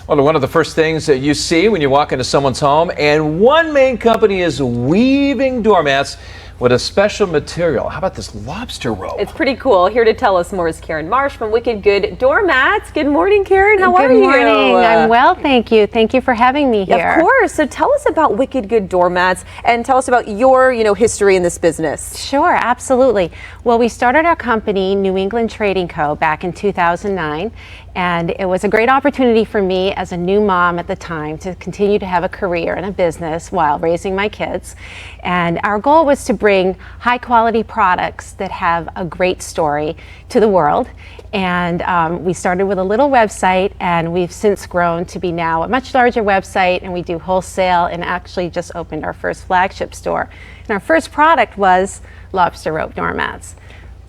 Well, one of the first things that you see when you walk into someone's home, and one main company is weaving doormats with a special material. How about this lobster rope? It's pretty cool. Here to tell us more is Karen Marsh from Wicked Good Doormats. Good morning, Karen. How are you? Good morning. I'm well, thank you. Thank you for having me here. Of course. So tell us about Wicked Good Doormats and tell us about your, history in this business. Sure, absolutely. Well, we started our company, New England Trading Co., back in 2009, and it was a great opportunity for me as a new mom at the time to continue to have a career in a business while raising my kids. And our goal was to bring high quality products that have a great story to the world. And we started with a little website, and we've since grown to be now a much larger website, and we do wholesale and actually just opened our first flagship store. And our first product was Lobster rope doormats.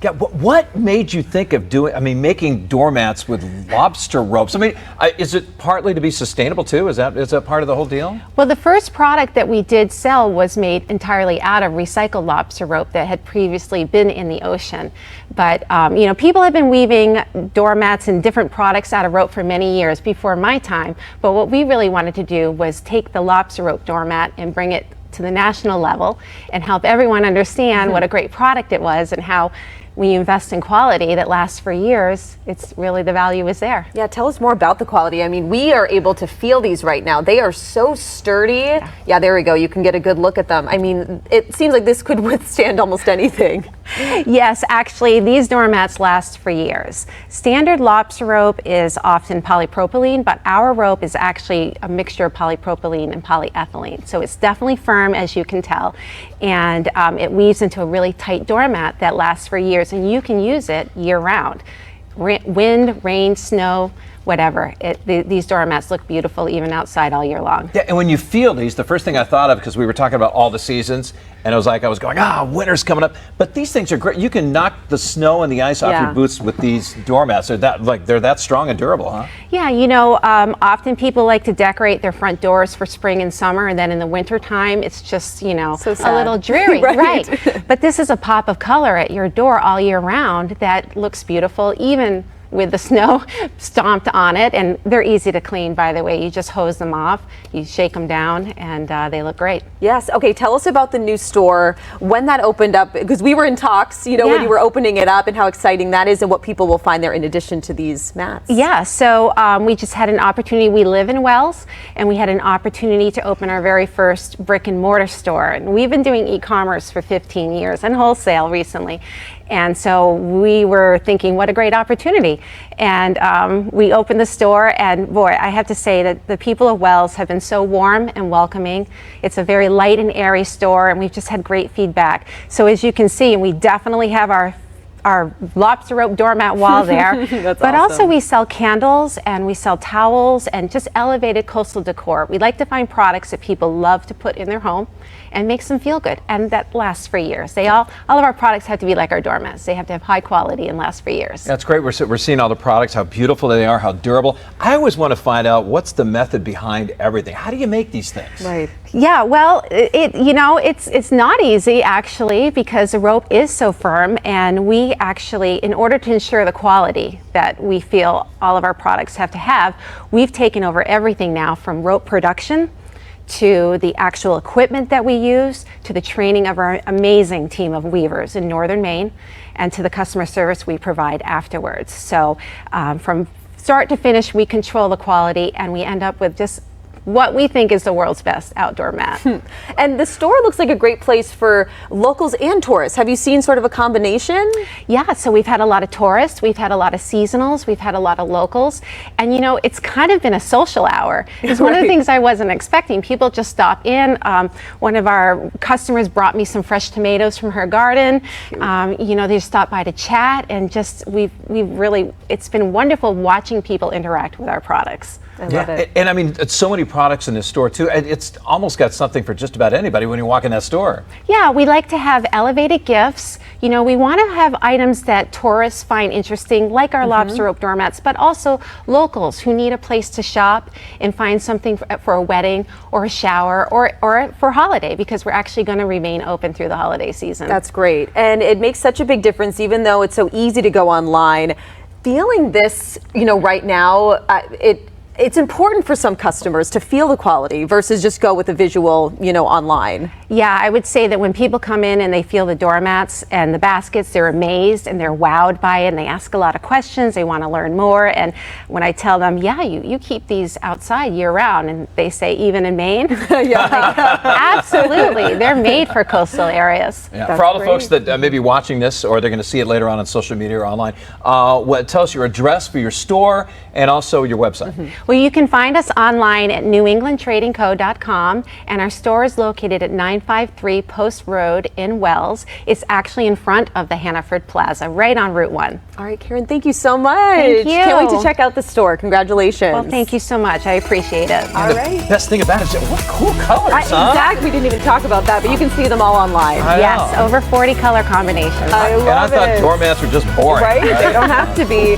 Yeah, what made you think of making doormats with lobster ropes? Is it partly to be sustainable too? Is that part of the whole deal? Well, the first product that we did sell was made entirely out of recycled lobster rope that had previously been in the ocean. But, people have been weaving doormats and different products out of rope for many years before my time. But what we really wanted to do was take the lobster rope doormat and bring it to the national level and help everyone understand what a great product it was and how when you invest in quality that lasts for years, it's really the value is there. Yeah, tell us more about the quality. We are able to feel these right now. They are so sturdy. Yeah, there we go. You can get a good look at them. It seems like this could withstand almost anything. Yes, actually, these doormats last for years. Standard lobster rope is often polypropylene, but our rope is actually a mixture of polypropylene and polyethylene. So it's definitely firm, as you can tell, and it weaves into a really tight doormat that lasts for years, and you can use it year-round. Wind, rain, snow, whatever. These doormats look beautiful even outside all year long. Yeah, and when you feel these, the first thing I thought of, because we were talking about all the seasons, and I was going, winter's coming up. But these things are great. You can knock the snow and the ice off your boots with these doormats. They're that strong and durable, huh? Yeah, often people like to decorate their front doors for spring and summer, and then in the winter time, it's just, so a little dreary. right. But this is a pop of color at your door all year round that looks beautiful, even with the snow stomped on it, and they're easy to clean, by the way. You just hose them off, you shake them down, and they look great. Yes. Okay, tell us about the new store, when that opened up, because we were in talks, when you were opening it up, and how exciting that is and what people will find there in addition to these mats. Yeah, so we just had an opportunity. We live in Wells, and we had an opportunity to open our very first brick and mortar store. And we've been doing e-commerce for 15 years and wholesale recently. And so we were thinking, what a great opportunity. And we opened the store, and boy, I have to say that the people of Wells have been so warm and welcoming. It's a very light and airy store, and we've just had great feedback. So as you can see, and we definitely have our lobster rope doormat wall there. That's but awesome. Also we sell candles and we sell towels and just elevated coastal decor. We like to find products that people love to put in their home and makes them feel good, and that lasts for years. All of our products have to be like our doormats. They have to have high quality and last for years. That's great. We're seeing all the products, how beautiful they are, how durable. I always want to find out what's the method behind everything. How do you make these things? Right. Yeah, well, it's not easy actually, because the rope is so firm, and we actually, in order to ensure the quality that we feel all of our products have to have, we've taken over everything now, from rope production to the actual equipment that we use, to the training of our amazing team of weavers in northern Maine, and to the customer service we provide afterwards. So from start to finish, we control the quality, and we end up with just what we think is the world's best outdoor mat. And the store looks like a great place for locals and tourists. Have you seen sort of a combination? Yeah, so we've had a lot of tourists, we've had a lot of seasonals, we've had a lot of locals, and it's kind of been a social hour. It's one of the things I wasn't expecting. People just stop in. One of our customers brought me some fresh tomatoes from her garden. They just stopped by to chat, and just it's been wonderful watching people interact with our products. I love it. And it's so many products in this store too. It's almost got something for just about anybody when you walk in that store. Yeah, we like to have elevated gifts. We want to have items that tourists find interesting, like our lobster rope doormats, but also locals who need a place to shop and find something for a wedding or a shower or for holiday, because we're actually going to remain open through the holiday season. That's great. And it makes such a big difference, even though it's so easy to go online. Feeling this, right now, it's important for some customers to feel the quality versus just go with the visual, online. Yeah, I would say that when people come in and they feel the doormats and the baskets, they're amazed and they're wowed by it, and they ask a lot of questions. They want to learn more. And when I tell them, yeah, you keep these outside year round, and they say, even in Maine? Yeah. Absolutely. They're made for coastal areas. Yeah. For all the folks that may be watching this, or they're going to see it later on social media or online, tell us your address for your store and also your website. Well, you can find us online at newenglandtradingco.com, and our store is located at 953 Post Road in Wells. It's actually in front of the Hannaford Plaza, right on Route 1. All right, Karen, thank you so much. Thank you. Can't wait to check out the store. Congratulations. Well, thank you so much. I appreciate it. All right. Best thing about it is what cool colors, huh? Exactly. We didn't even talk about that, but you can see them all online. Yes, over 40 color combinations. I love it. I thought doormats were just boring. Right? They don't have to be.